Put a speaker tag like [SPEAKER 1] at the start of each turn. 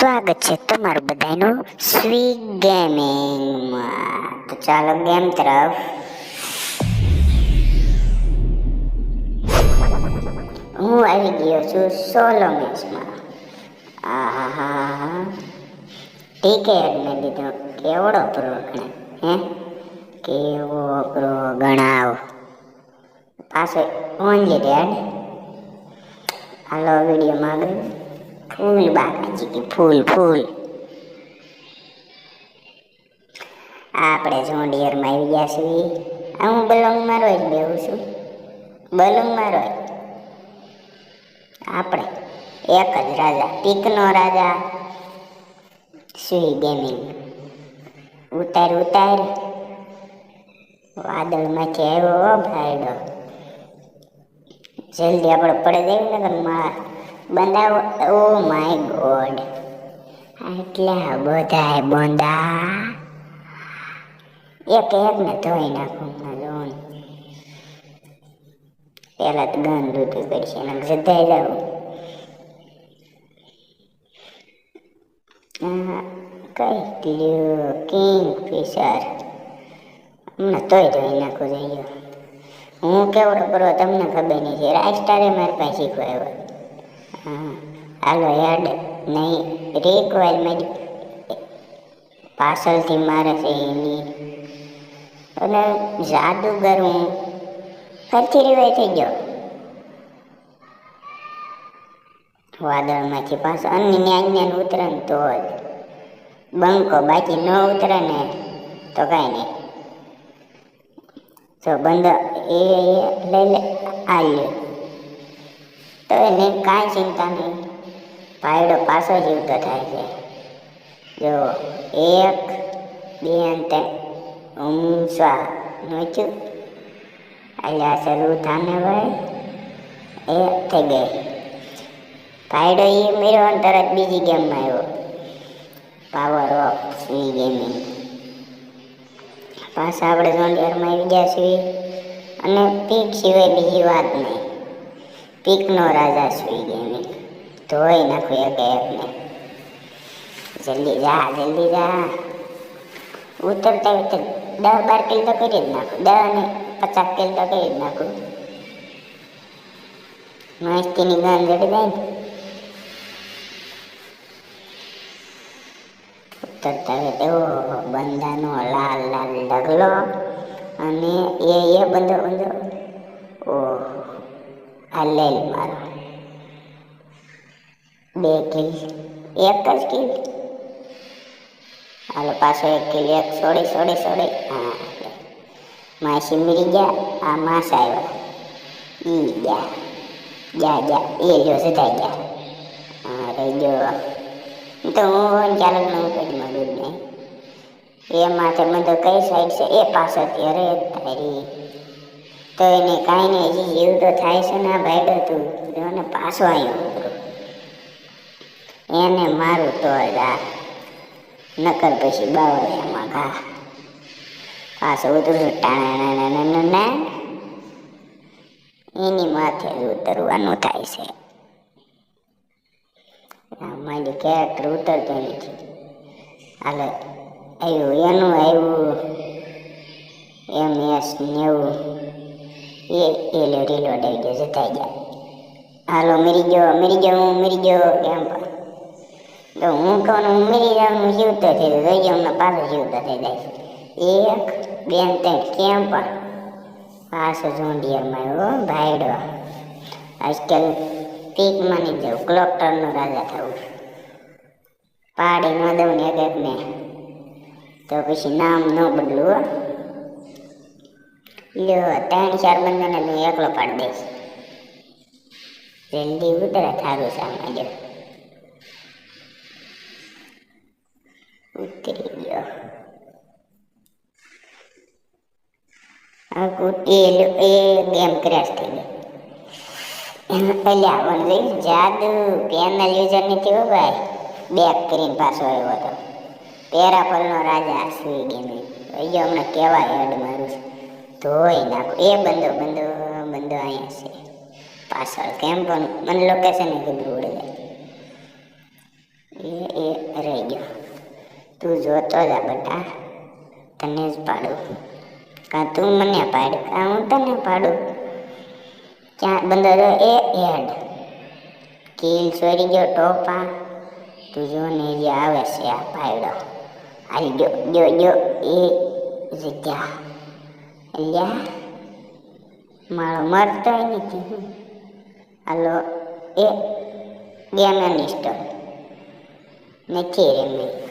[SPEAKER 1] સ્વાગત છે તમારું બધાનું સ્વીટ ગેમિંગમાં. તો ચાલો ગેમ તરફ. હું આવી ગયો છું સોલો મેચમાં. આહા ટીકે મેં દીધો કેવડો પ્રો ગણે હે કેવો પ્રો ગણાવ પાછો ઓનલી ડેડ. હાલો વિડીયોમાં આગળ ફૂલ બાકી ચીકી ફૂલ આપણે જોડિયરમાં આવી ગયા છીએ. હું બલૂનમાં રોજ બેહું છું. બલૂનમાં રોજ આપણે એક જ રાજા, પીકનો રાજા સ્વી ગેમિંગ. ઉતાર વાદળમાંથી આવ્યો ભાઈડો. જલ્દી આપણે પડે જઈએ ને મારા બંદાવો. ઓ માય ગોડ, આટલા બધા બંદા એક ને ધોઈ નાખું. જોન પેલા તો ગન લૂંટવી પડશે અને જધાઈ જવું. કઈ લ્યો કિંગ ફિશર હમણાં તોય ધોઈ નાખું જોઈએ. હું કેવડો કરો તમને ખબર નહીં છે. રાઇસ્ટારે મારી પાસે શીખવાયો. હાલો હેડ નહીં રિકવાયર મારી પાછળથી મારે છે એની. અને જાદુગર હું ફરીથી રિવાય થઈ ગયો વાદળમાંથી પાછો. અન્ય ન્યાય ઉતરે ને તો જ બંકો, બાકી ન ઉતરે ને તો કાંઈ નહીં. તો બંધ એ લઈ લે આ લે તો એને કાંઈ ચિંતા નહીં. ભાઈડો પાછો જીવતો થાય છે. જો 1 2 3 ઊંચા નોચ્યું અલ્યા શરૂ થાને ભાઈ એ થઈ ગઈ. ભાઈડો એ મેળવો તરત બીજી ગેમમાં આવ્યો. પાવર ઓફ સ્વી ગેમિંગ. પાછા આપણે જોડિયરમાં આવી ગયા છીએ. અને પીક સિવાય બીજી વાત નહીં. પીકનો રાજા સ્વી ગેમિંગ. ધોઈ નાખું એકને. જલ્દી જા ઉતરતા 10-12 કિલ તો કરી જ નાખું. 10 ને 50 કિલ તો કરી જ નાખું. મસ્તીની ગન જડી જાય ને. ઉતરતા હોય તેવો બંદાનો લાલ ઢગલો. અને એ બંધો ઓહ હાલે મારો 2 કિલ, 1 જ કિલ. હાલો પાછો 1 કિલ, 1 સોડી. હા માસી મરી ગયા. આ માસ આવ્યા ઈ જા એ લ્યો સધાઈ ગયા. હા રહી ગયો તો હું ચાલો પેટમાં દૂધ નહીં. એ માથે બધો કઈ સાઈડ છે એ પાછળથી અરે તારી તો એને કાંઈ નહીં. હજી જીવ તો થાય છે ને ભાઈડો તું ને પાછો આવ્યો. એને મારું તો નકર પછી બાવળિયામાં ઘા પાછો ઉતરું ટાણા એની માથે જ ઉતરવાનું થાય છે. મારી કેરેક્ટર ઉતરતો નથી. હાલો એનું આવ્યું MS90 એ રીલોડ આવી ગયો જતાઈ ગયા. હાલો મરી ગયો કેમ પણ તો હું કહું હું મરી જાઉં હું જીવતો થઈ રહી જાઉં ને પાછો જીવતો થઈ જાય. 1 2 3 કેમ પણ પાછો જોડિયરમાં આવ્યો ભાઈડો. આજકાલ પીકમાં નહીં જવું, ક્લોક્ટરનો રાજા થવું. પાડી ન દઉં ને એકને તો પછી નામ ન બદલું. લ્યો 3-4 બંદાને હું એકલો પાડી દઈશ. જલ્દી ઉતરે થારું સામે જો ઉતરી ગયો. એ ગેમ ક્રેશ થઈ ગઈ. અલ્યા પણ જાદુ પેનલ યુઝર નથી હો ભાઈ. બેક કરીને પાછો આવ્યો હતો. પેરાપલનો રાજા સ્વી ગેમિંગ. જો હમણાં કેવા હેડ મારું ધોઈ નાખું. એ બંદો અહીંયા છે પાછળ. કેમ પણ મને લોકેશન કીધું ઉડે જાય. એ રહી ગયો. તું જોતો જા બેટા, તને જ પાડું. કાં તું મને પાડ, કાં હું તને પાડું. ક્યાં બંદર એ હેડ કીલ ચોરી ગયો ટોપા. તું જો ને જે આવે છે આ પાયડો. હાલ જો એ જગ્યા અલ્યા મારો મરતોય નથી. હાલો એ ગેમ ઇન્સ્ટોલ નથી રમી.